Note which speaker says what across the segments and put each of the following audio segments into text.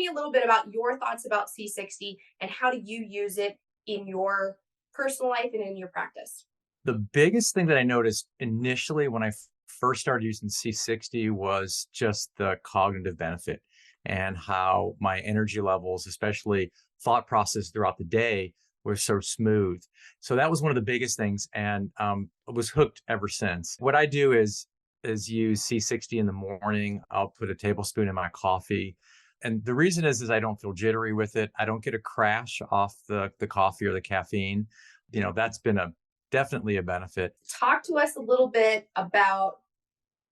Speaker 1: me a little bit about your thoughts about C60 and how do you use it in your personal life and in your practice?
Speaker 2: The biggest thing that I noticed initially when I first started using C60 was just the cognitive benefit and how my energy levels, especially thought process throughout the day, were so smooth. So that was one of the biggest things, and I was hooked ever since. What I do is use C60 in the morning. I'll put a tablespoon in my coffee. And the reason is I don't feel jittery with it. I don't get a crash off the coffee or the caffeine. That's been definitely a benefit.
Speaker 1: Talk to us a little bit about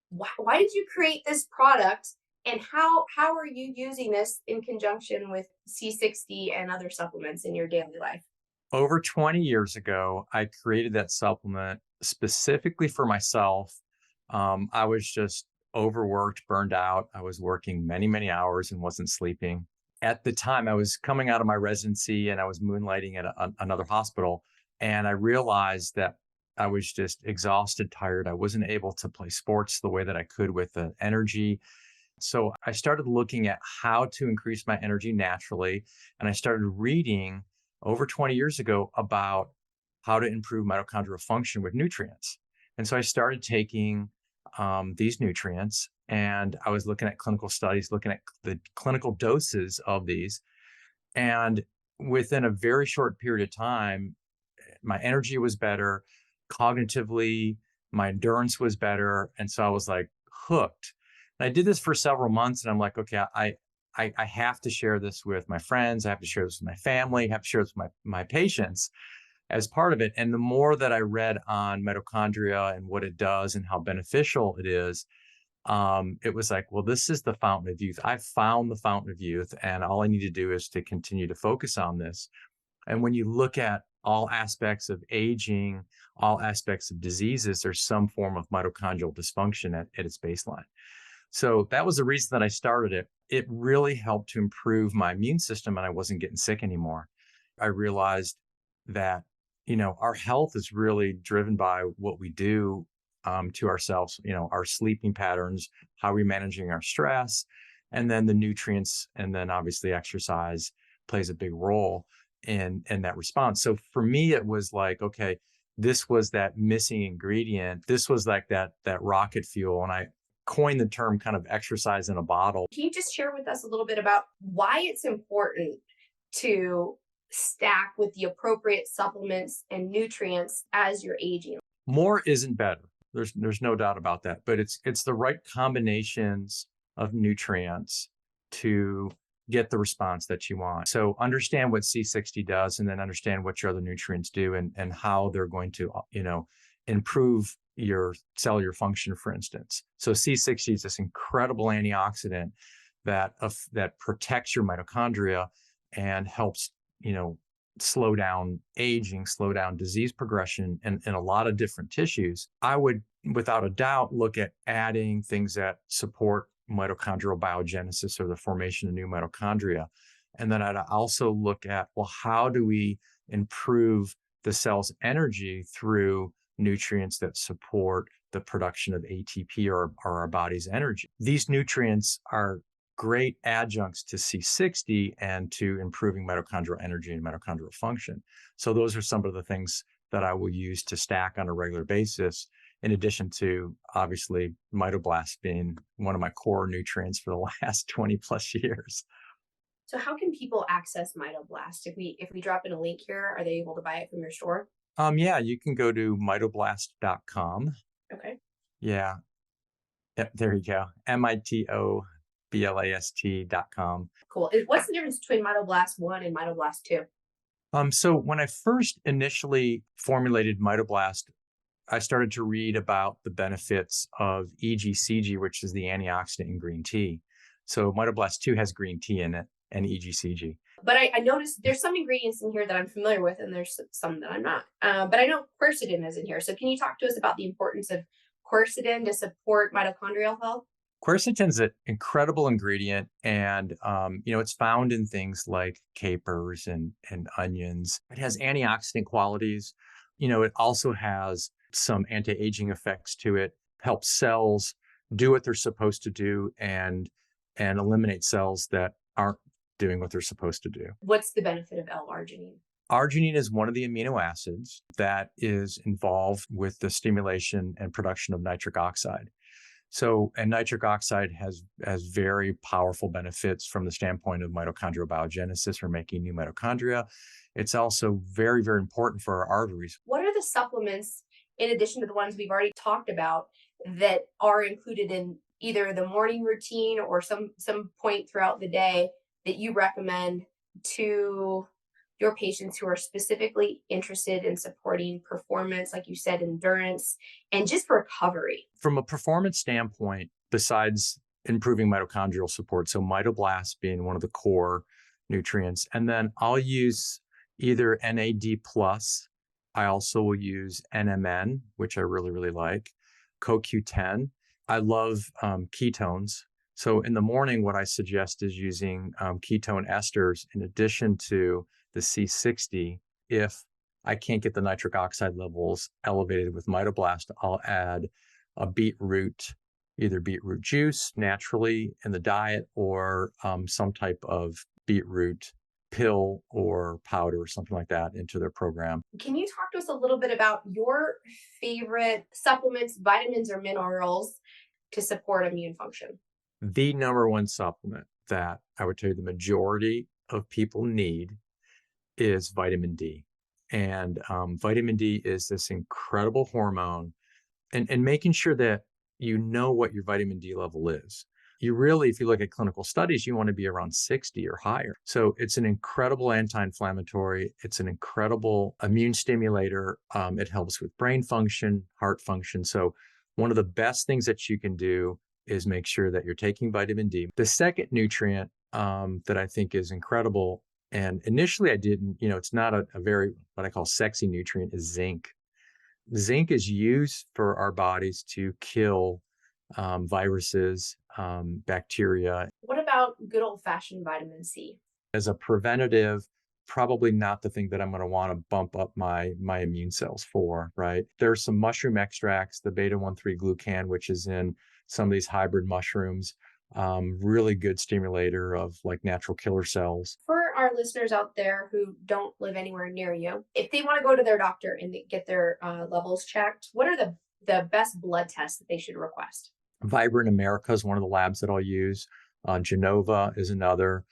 Speaker 1: why did you create this product and how are you using this in conjunction with C60 and other supplements in your daily life?
Speaker 2: Over 20 years ago, I created that supplement specifically for myself. I was just overworked, burned out. I was working many, many hours and wasn't sleeping. At the time, I was coming out of my residency and I was moonlighting at another hospital. And I realized that I was just exhausted, tired. I wasn't able to play sports the way that I could with the energy. So I started looking at how to increase my energy naturally. And I started reading over 20 years ago about how to improve mitochondrial function with nutrients. And so I started taking these nutrients and I was looking at clinical studies, looking at the clinical doses of these. And within a very short period of time, my energy was better, cognitively, my endurance was better. And so I was like hooked. And I did this for several months and I'm like, okay, I have to share this with my friends. I have to share this with my family. I have to share this with my patients as part of it. And the more that I read on mitochondria and what it does and how beneficial it is, it was like, well, this is the fountain of youth. I found the fountain of youth, and all I need to do is to continue to focus on this. And when you look at all aspects of aging, all aspects of diseases, there's some form of mitochondrial dysfunction at its baseline. So that was the reason that I started it. It really helped to improve my immune system and I wasn't getting sick anymore. I realized that, our health is really driven by what we do to ourselves, our sleeping patterns, how we're managing our stress, and then the nutrients, and then obviously exercise plays a big role in that response. So for me, it was like, okay, this was that missing ingredient. This was like that rocket fuel. And I coined the term kind of exercise in a bottle.
Speaker 1: Can you just share with us a little bit about why it's important to stack with the appropriate supplements and nutrients as you're aging?
Speaker 2: More isn't better. There's no doubt about that. But it's the right combinations of nutrients to get the response that you want. So understand what C60 does, and then understand what your other nutrients do and how they're going to, improve your cellular function, for instance. So C60 is this incredible antioxidant that protects your mitochondria and helps, slow down aging, slow down disease progression in a lot of different tissues. I would, without a doubt, look at adding things that support mitochondrial biogenesis or the formation of new mitochondria. And then I'd also look at, well, how do we improve the cell's energy through nutrients that support the production of ATP or our body's energy? These nutrients are great adjuncts to C60 and to improving mitochondrial energy and mitochondrial function. So those are some of the things that I will use to stack on a regular basis, in addition to obviously Mitoblast being one of my core nutrients for the last 20 plus years.
Speaker 1: So how can people access Mitoblast? If we drop in a link here, are they able to buy it from your store?
Speaker 2: Yeah, you can go to mitoblast.com.
Speaker 1: Okay.
Speaker 2: Yeah. Yep, there you go. Mitoblast.com.
Speaker 1: Cool. What's the difference between Mitoblast 1 and Mitoblast 2?
Speaker 2: So when I first initially formulated Mitoblast, I started to read about the benefits of EGCG, which is the antioxidant in green tea. So Mitoblast 2 has green tea in it and EGCG.
Speaker 1: But I noticed there's some ingredients in here that I'm familiar with, and there's some that I'm not. But I know quercetin is in here. So can you talk to us about the importance of quercetin to support mitochondrial health?
Speaker 2: Quercetin is an incredible ingredient, and it's found in things like capers and onions. It has antioxidant qualities. It also has some anti-aging effects to it. Helps cells do what they're supposed to do and eliminate cells that aren't doing what they're supposed to do.
Speaker 1: What's the benefit of L-Arginine?
Speaker 2: Arginine is one of the amino acids that is involved with the stimulation and production of nitric oxide. So, and nitric oxide has very powerful benefits from the standpoint of mitochondrial biogenesis or making new mitochondria. It's also very, very important for our arteries.
Speaker 1: What are the supplements, in addition to the ones we've already talked about, that are included in either the morning routine or some point throughout the day that you recommend to your patients who are specifically interested in supporting performance, like you said, endurance, and just recovery?
Speaker 2: From a performance standpoint, besides improving mitochondrial support, so Mitoblast being one of the core nutrients, and then I'll use either NAD+, I also will use NMN, which I really, really like, CoQ10. I love ketones. So in the morning, what I suggest is using ketone esters in addition to the C60. If I can't get the nitric oxide levels elevated with Mitoblast, I'll add a beetroot, either beetroot juice naturally in the diet or some type of beetroot pill or powder or something like that into their program.
Speaker 1: Can you talk to us a little bit about your favorite supplements, vitamins, or minerals to support immune function?
Speaker 2: The number one supplement that I would tell you the majority of people need is vitamin D. And vitamin D is this incredible hormone. And making sure that you know what your vitamin D level is. You really, if you look at clinical studies, you want to be around 60 or higher. So it's an incredible anti-inflammatory. It's an incredible immune stimulator. It helps with brain function, heart function. So one of the best things that you can do is make sure that you're taking vitamin D. The second nutrient that I think is incredible, and initially I didn't, it's not a very, what I call sexy nutrient, is zinc. Zinc is used for our bodies to kill viruses, bacteria.
Speaker 1: What about good old-fashioned vitamin C?
Speaker 2: As a preventative, probably not the thing that I'm going to want to bump up my immune cells for, right? There's some mushroom extracts, the beta-1,3-glucan, which is in some of these hybrid mushrooms, really good stimulator of like natural killer cells.
Speaker 1: For our listeners out there who don't live anywhere near you, if they want to go to their doctor and get their levels checked, what are the best blood tests that they should request?
Speaker 2: Vibrant America is one of the labs that I'll use. Genova is another.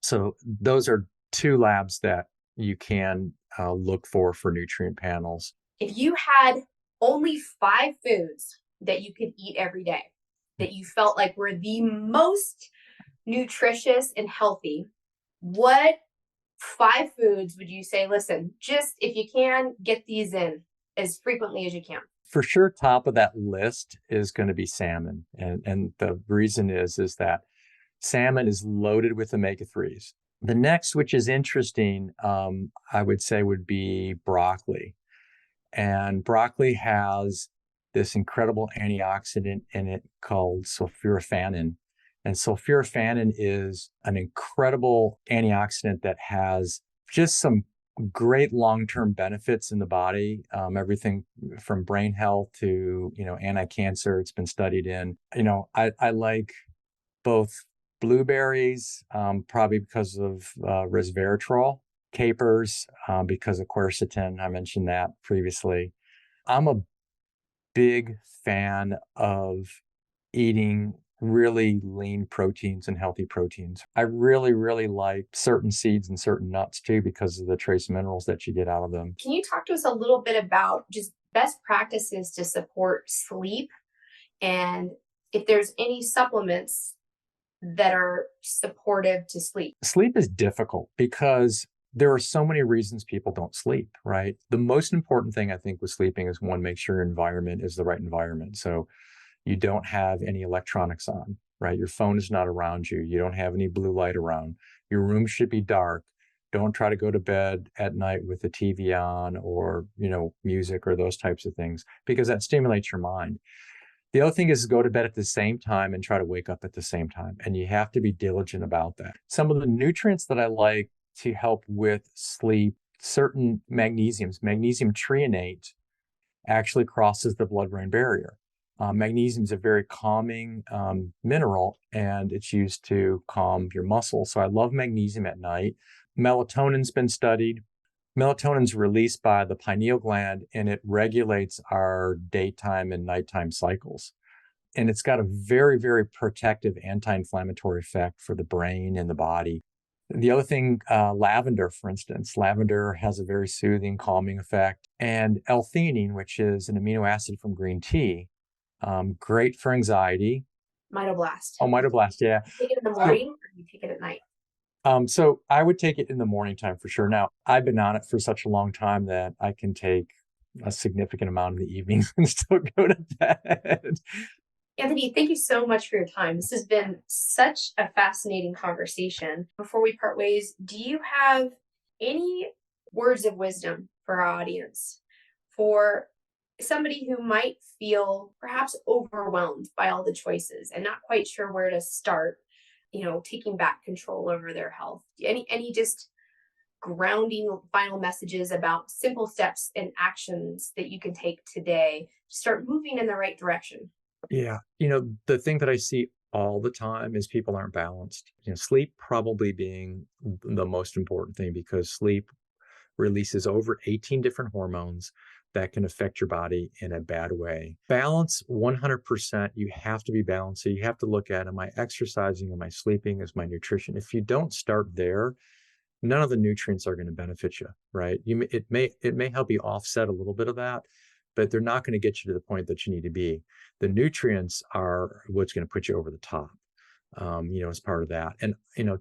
Speaker 2: So those are two labs that you can look for nutrient panels.
Speaker 1: If you had only 5 foods that you could eat every day that you felt like were the most nutritious and healthy, what 5 foods would you say, listen, just if you can, get these in as frequently as you can?
Speaker 2: For sure, top of that list is going to be salmon. And the reason is that salmon is loaded with omega-3s. The next, which is interesting, I would say would be broccoli. And broccoli has this incredible antioxidant in it called sulforaphane. And sulforaphane is an incredible antioxidant that has just some great long-term benefits in the body, everything from brain health to, anti-cancer. It's been studied in, I like both blueberries, probably because of resveratrol, capers, because of quercetin. I mentioned that previously. I'm a big fan of eating really lean proteins and healthy proteins. I really, really like certain seeds and certain nuts too, because of the trace minerals that you get out of them.
Speaker 1: Can you talk to us a little bit about just best practices to support sleep, and if there's any supplements that are supportive to sleep?
Speaker 2: Sleep is difficult because there are so many reasons people don't sleep, right? The most important thing I think with sleeping is, one, make sure your environment is the right environment. So you don't have any electronics on, right? Your phone is not around you. You don't have any blue light around. Your room should be dark. Don't try to go to bed at night with the TV on or, music or those types of things, because that stimulates your mind. The other thing is go to bed at the same time and try to wake up at the same time. And you have to be diligent about that. Some of the nutrients that I like to help with sleep, certain magnesium threonate actually crosses the blood-brain barrier. Magnesium is a very calming mineral, and it's used to calm your muscles. So I love magnesium at night. Melatonin's been studied. Melatonin's released by the pineal gland, and it regulates our daytime and nighttime cycles. And it's got a very, very protective anti-inflammatory effect for the brain and the body. The other thing, lavender, for instance, lavender has a very soothing, calming effect. And L-theanine, which is an amino acid from green tea, great for anxiety.
Speaker 1: Mitoblast.
Speaker 2: Oh, Mitoblast, yeah.
Speaker 1: Take it in the
Speaker 2: So,
Speaker 1: morning or you take it at night?
Speaker 2: so I would take it in the morning time for sure. Now, I've been on it for such a long time that I can take a significant amount in the evenings and still go to bed.
Speaker 1: Anthony, thank you so much for your time. This has been such a fascinating conversation. Before we part ways, do you have any words of wisdom for our audience, for somebody who might feel perhaps overwhelmed by all the choices and not quite sure where to start, taking back control over their health? Any just grounding final messages about simple steps and actions that you can take today to start moving in the right direction?
Speaker 2: Yeah. The thing that I see all the time is people aren't balanced. Sleep probably being the most important thing, because sleep releases over 18 different hormones that can affect your body in a bad way. Balance 100%. You have to be balanced. So you have to look at, am I exercising? Am I sleeping? Is my nutrition? If you don't start there, none of the nutrients are going to benefit you, right? It may help you offset a little bit of that, but they're not going to get you to the point that you need to be. The nutrients are what's going to put you over the top, as part of that. And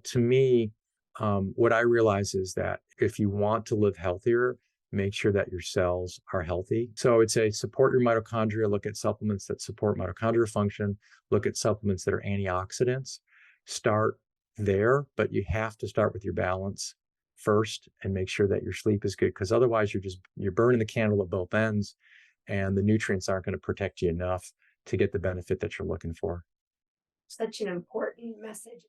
Speaker 2: to me, what I realize is that if you want to live healthier, make sure that your cells are healthy. So I would say support your mitochondria. Look at supplements that support mitochondrial function. Look at supplements that are antioxidants. Start there, but you have to start with your balance first and make sure that your sleep is good, because otherwise you're burning the candle at both ends, and the nutrients aren't going to protect you enough to get the benefit that you're looking for.
Speaker 1: Such an important message.